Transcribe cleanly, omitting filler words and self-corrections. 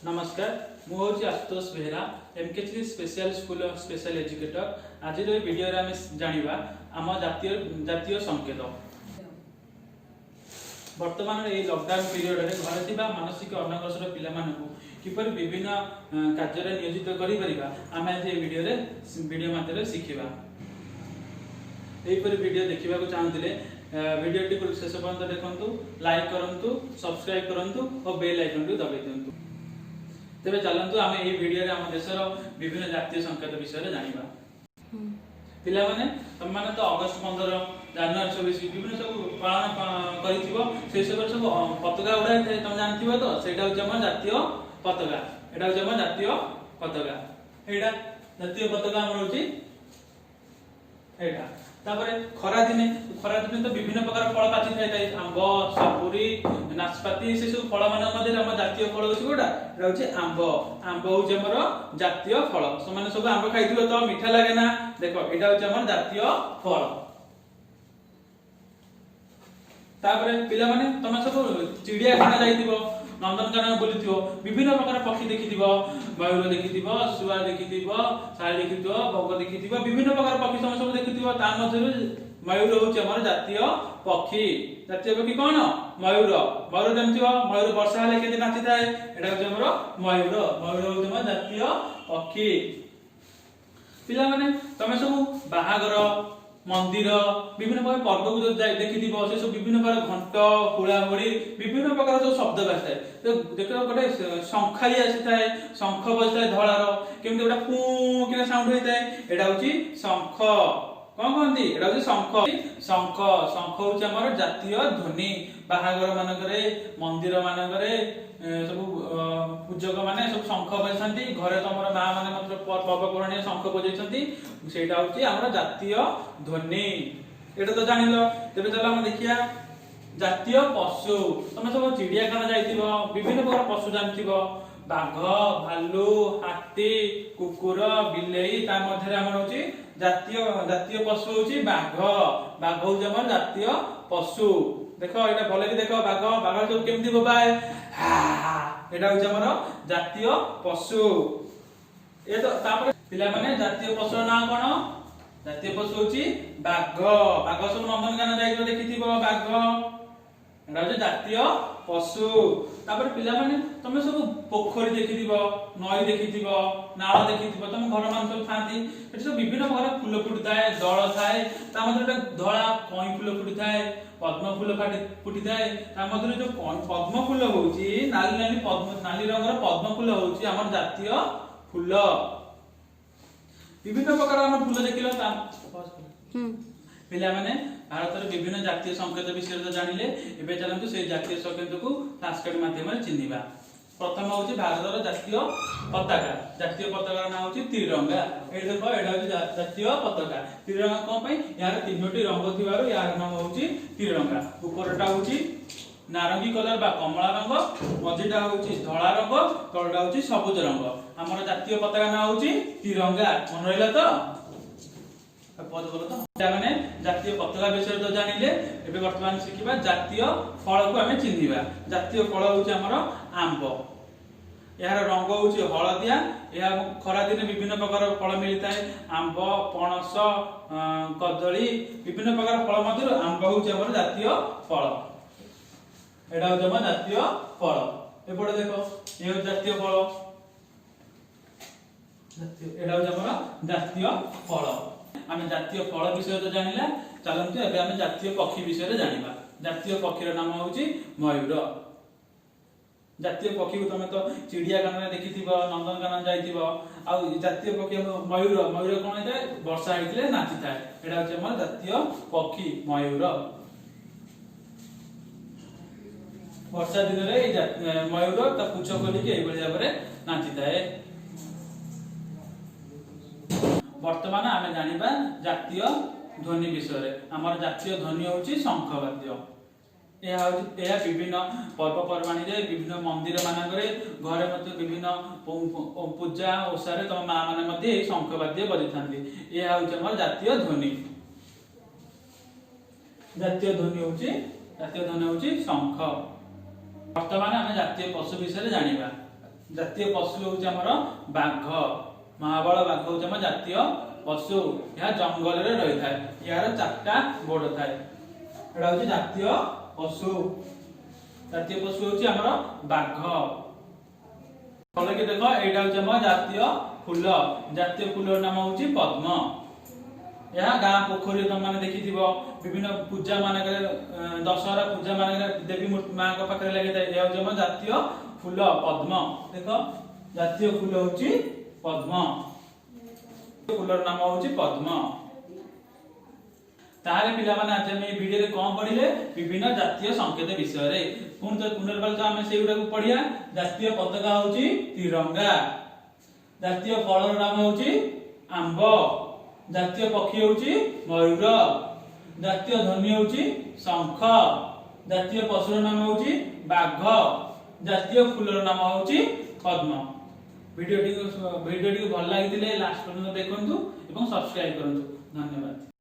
नमस्कार मु हूँ Ashutosh Behera MKC special school of special educator. आज वीडियो रे आम जानिबा आम जातीय जातीय संकेत। वर्तमान ये लॉकडाउन पीरियड रे घर थिबा मानसिक अनग्रसर पिला मानकु किपर विभिन्न कार्य नियोजित करि परिबा आम आज ये वीडियो माध्यम शिखिबा। एहीपरि वीडियो देखिबा को चाहूतिले वीडियो टी को शेष पर्यंत देखंतु, लाइक करंतु, सब्सक्राइब करंतु और बेल आइकन टी दबाइ दियंतु। तेरे चलंतु आमे ए वीडियो रे हम देशर विभिन्न जातीय संकेत विषय रे जानिबा। पिला माने तुम माने तो अगस्त 15 जनवरी 26 विभिन्न सब पालन करिथिबो से सब पताका उड़ाइ थाए तुम जानथिबो तो सेटा होछ हमर जातीय पताका। एटा होछ हमर जातीय पताका। एटा जातीय पताका हमर होची एटा। तापरे खरा दिने तो विभिन्न प्रकार फल पाची थाए आंब, सपुरी, नाशपाती से सब फल मान मध्ये हम जातीय फल होची गोटा एटा होची आंब। आंब होची हमर जातीय फल। समान सब आंब खाइथिबो तो मीठा लागे ना। देखो एटा होची हमर जातीय फल। तापरे पिला माने तमे सब चिड़िया खाना जाइथिबो, नंदनकानन बुलिथिबो, विभिन्न प्रकार पक्षी देखिथिबो, मयूर देखिथिबो, सुआ देखिथिबो, साल देखिथिबो, बग देखिथिबो, विभिन्न प्रकार पक्षी तमे सब देखिथिबो। ता मध्ये मयूर होची हमर जातीय पक्षी। जातीय पक्षी कोन? मयूर। मयूर जानथिबो, मयूर वर्षा हेले केते नाचि थाए एटा होची हमर मयूर। मयूर होची हमर जातीय पक्षी। पिला माने तमे सब बाहागर मंदिर विभिन्न प्रकार पर्व को देखि से सब विभिन्न प्रकार घंट हुड़ाहुड़ी विभिन्न प्रकार सब शब्द बाजता तो देखो गोटे शंखाली आसी थाए, शंख बजता धଳାର केमती गोटे पू किना साउंड होई थाए एटा होची शंख। कोन कहंती एटा होची शंख। शंख शंख होची हमर जातीय ध्वनि। बाहागर मानकरे मंदिर मानकरे सब पूजक माने सब शंख बजाइछंती। घरे तमर मां माने मात्र पर्वपरणी शंख बजाइछंती सेटा होची हमर जातीय ध्वनि। एटा तो जानिलो। तेबे चला हम देखिया जातीय पशु। तमे सब चिड़ियाखाना जाइथिबो, विभिन्न प्रकार पशु जानथिबो, बाघ, भालू, हाथी, कुकुर, बिलेई। ता मध्ये हमर होची जातीय पशु होची बाघ। बाघ होची हमर जातीय पशु। देखो एटा भले देखो बाघ सब केमती बोबाए एटा होची हमर जातीय पशु। ए तो तापर पिला माने जातीय पशु नाम कोन? जातीय पशु होची बाघ। बाघ सब नंदनकानन जाइबो देखिथिबो बाघ एटा होची जातीय पशु। तापर पिला माने तमे सब पोखरी देखिथिबो, नई देखिथिबो, नाळ देखिथिबो, तमे घर मान सब थांती एठी सब विभिन्न प्रकार फूल फुटुताए, दळ थाए। ता मध्ये धळा कई फूल फुटुताए, पद्म फूल फुटिताए। ता मध्ये जो पद्म फूल होची नाली रंगर पद्म फूल होची हमर जातीय फूल। विभिन्न प्रकार हम फूल देखिलो ता पिला माने भारत रे विभिन्न जातीय संकेत विषय तो जानिले। एबे चलंतु से जातीय संकेत को फ्लैशकार्ड माध्यम रे चिन्हिबा। प्रथम होची भारत रो जातीय पताका। जातीय पताका नाम होची तिरंगा। ए देखो एडा होची जातीय पताका। तिरंगा कोन पई? यार तीनोटी रंग थिबारो यार नाम होची तिरंगा। ऊपरटा होची नारंगी कलर बा कमला रंग, मझिटा होची धळा रंग, तळटा होची सबुज रंग। हमर जातीय पताका नाम होची तिरंगा। मन रहिला तो? पद बोलो तो। ता माने जातीय पताका विषय तो जानिले। एबे वर्तमान शिखिबा जातीय फल को हमें चिन्हिबा। जातीय फल होची हमर आंब। यार रंग होची हळदिया। या खरा दिन विभिन्न प्रकार फल मिलिताए। आंब, पणस, कदली विभिन्न प्रकार फल मध्ये आंब होची हमर जातीय फल। एडा होची हमर जातीय फल। एपडे देखो ये जातीय फल। एडा होची हमर जातीय फल। आमे जातीय फल विषय तो जानिला। चलंतु एबे आमे जातीय पक्षी विषय रे जानिबा। जातीय पक्षी रो नाम होची मयूर। जातीय पक्षी को तमे तो चिड़ियाखाना रे देखिथिबो, नंदनकानन जाइथिबो। आ जातीय पक्षी मयूर कोन होइते? वर्षा हेतिले नाचि थाए एडा होची हमर जातीय पक्षी मयूर। वर्षा दिन रे मयूर ता पुछ खोली के एबे जाबरे नाचि थाए। वर्तमान आमे जानिबा जातीय ध्वनि विषय। हमर जातीय ध्वनि होची शंखवाद्य। एहा विभिन्न पर्वपर्वाणी रे विभिन्न मंदिर मानकरे घरे मते विभिन्न पूजा ओसारे तम मां माने मते शंखवाद्य बजिथांती। एहा होची हमर जातीय ध्वनि। जातीय ध्वनि होची शंख। वर्तमान आमे जातीय पशु विषय जानिबा। ଜାତୀୟ ପଶୁ ହେଉଛି ଆମର ବାଘ। ମହାବଳ ବାଘ ହେଉଛି ଆମ ଜାତୀୟ ପଶୁ। ଏହା ଜଙ୍ଗଲରେ ରହିଥାଏ। ଏହାର 4ଟା ଗୋଡ଼ ଥାଏ। ଏଟା ହେଉଛି ଜାତୀୟ ପଶୁ। ଜାତୀୟ ପଶୁ ହେଉଛି ଆମର ବାଘ। ଭଲକି ଦେଖ, ଏଇଟା ହେଉଛି ଆମ ଜାତୀୟ ଫୁଲ। ଜାତୀୟ ଫୁଲର ନାମ ହେଉଛି ପଦ୍ମ। ଏହା ଗାଁ ପୋଖରୀରେ ତମମାନେ ଦେଖିଥିବ, ବିଭିନ୍ନ ପୂଜା ମାନଙ୍କରେ, ଦଶହରା ପୂଜା ମାନଙ୍କରେ ଦେବୀ ମାଙ୍କ ପାଖରେ ଲାଗିଥାଏ। ଏହା ହେଉଛି ଆମ ଜାତୀୟ ଫୁଲ ପଦ୍ମ। ଦେଖ, ଜାତୀୟ ଫୁଲ ହେଉଛି ପଦ୍ମ। ଫୁଲର ନାମ ହେଉଛି ପଦ୍ମ। ତାହେଲେ ପିଲାମାନେ ଆଜି ଆମେ এই ଭିଡିଓରେ କଣ ପଢିଲେ? ବିଭିନ୍ନ ଜାତୀୟ ସଂକେତ ବିଷୟରେ। ପୁନର୍ବାର ଆମେ ସେଇଗୁଡାକୁ ପଢିବା। ଜାତୀୟ ପତାକା ହେଉଛି ତ୍ରିରଙ୍ଗା। ଜାତୀୟ ଫଳର ନାମ ହେଉଛି ଆମ୍ବ। ଜାତୀୟ ପକ୍ଷୀ ହେଉଛି ମୟୂର। ଜାତୀୟ ଧ୍ୱନି ହେଉଛି ଶଙ୍ଖ। ଜାତୀୟ ପଶୁର ନାମ ହେଉଛି ବାଘ। ଜାତୀୟ ଫୁଲର ନାମ ହେଉଛି ପଦ୍ମ। ଭିଡିଓଟି ଭଲ ଲାଗିଥିଲେ ଲାଷ୍ଟ ପର୍ଯ୍ୟନ୍ତ ଦେଖନ୍ତୁ ଏବଂ ସବସ୍କ୍ରାଇବ କରନ୍ତୁ। ଧନ୍ୟବାଦ।